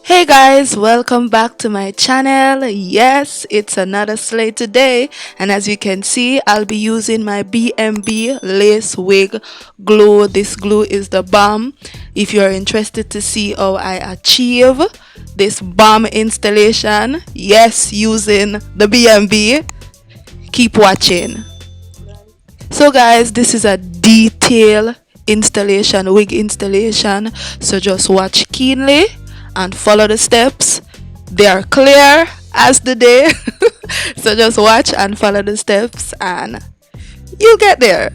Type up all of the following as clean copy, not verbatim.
Hey guys, welcome back to my channel. Yes, it's another slay today, and as you can see, I'll be using my BMB lace wig glue. This glue is the bomb. If you're interested to see how I achieve this bomb installation, yes, using the BMB, keep watching. So guys, this is a detail installation, wig installation, so just watch keenly and follow the steps. They are clear as the day. So just watch and follow the steps and you'll get there.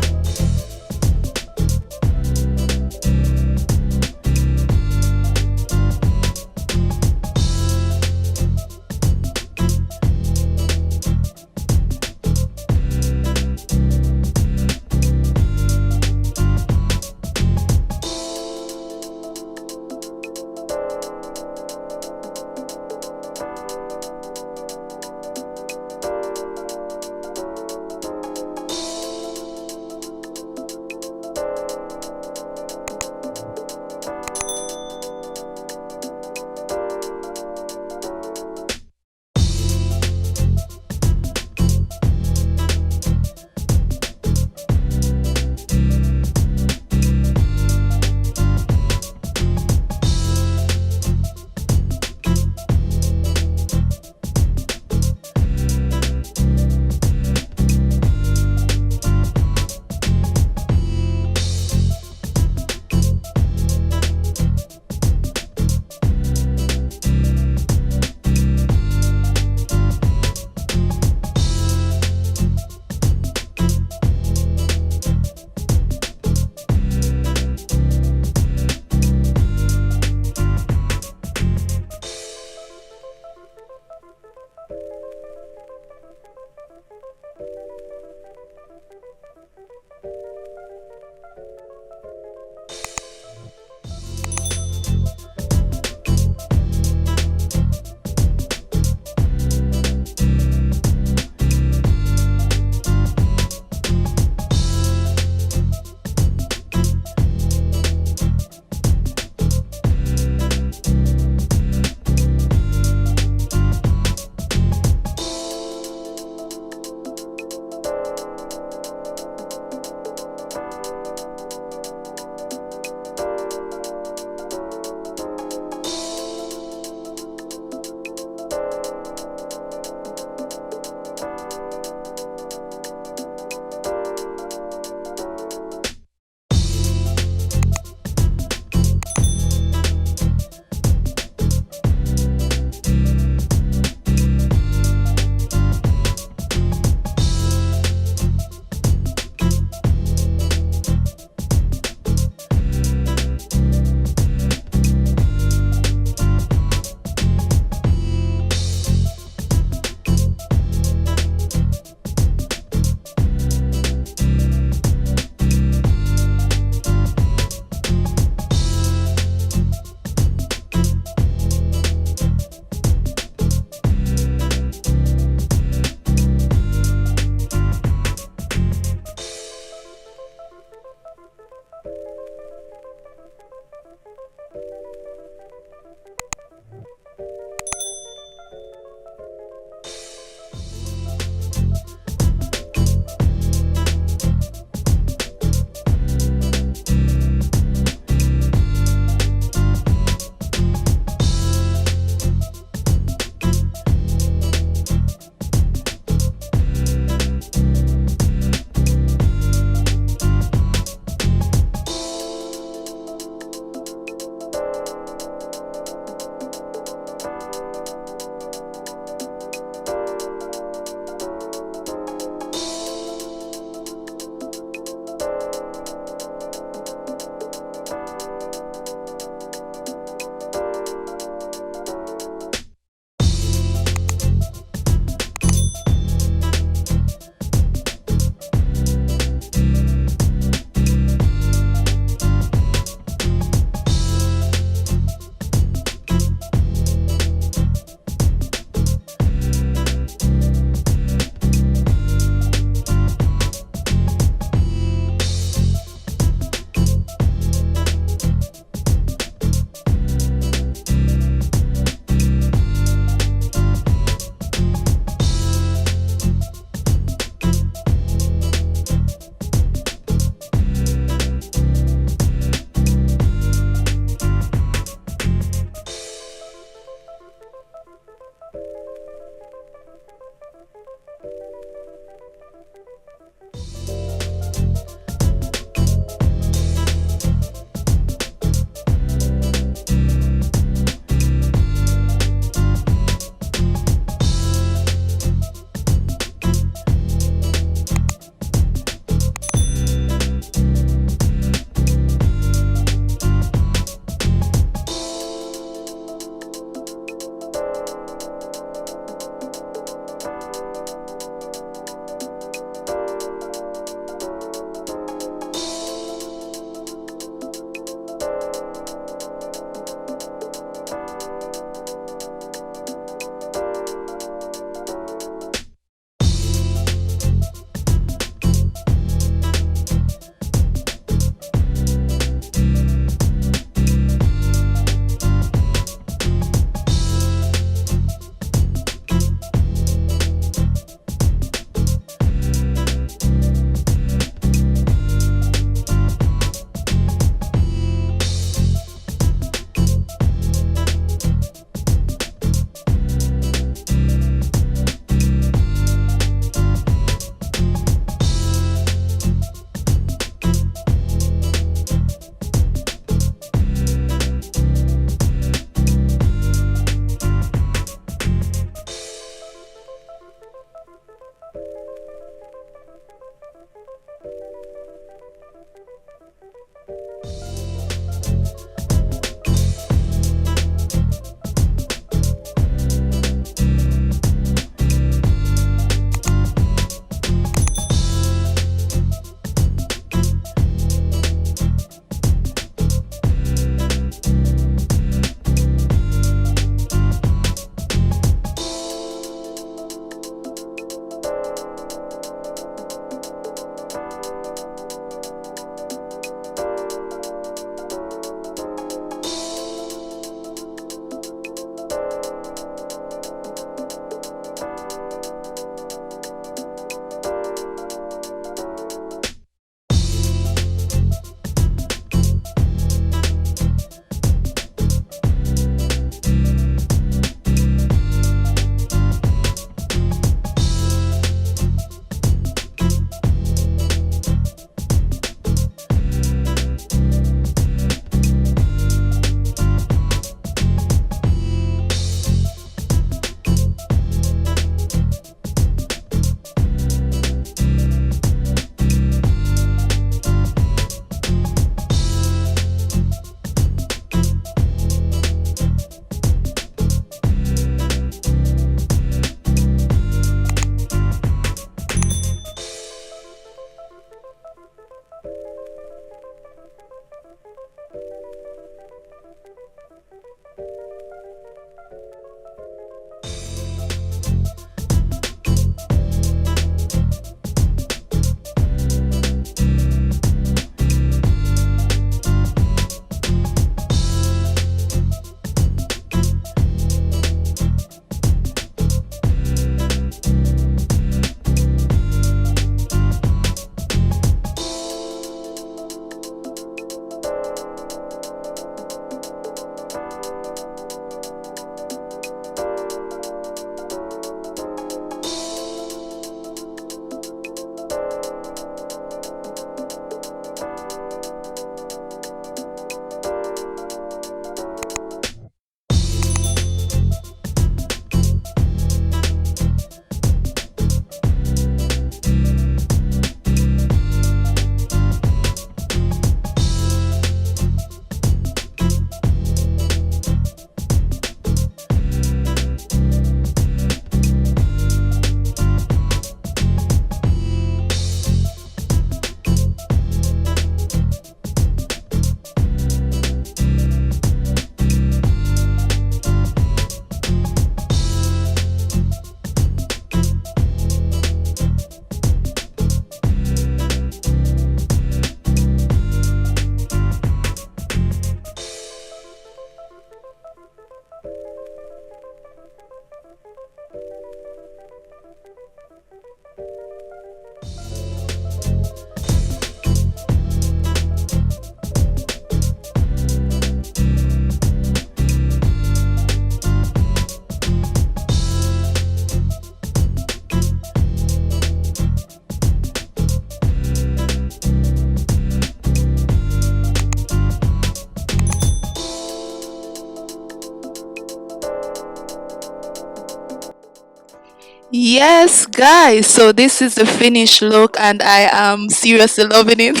Yes, guys. So this is the finished look, and I am seriously loving it.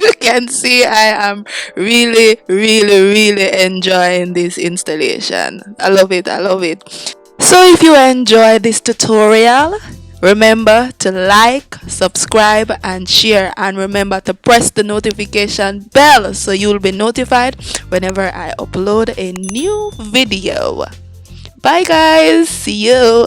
You can see I am really, really, really enjoying this installation. I love it. I love it. So if you enjoy this tutorial, remember to like, subscribe, and share, and remember to press the notification bell so you'll be notified whenever I upload a new video. Bye guys, see you.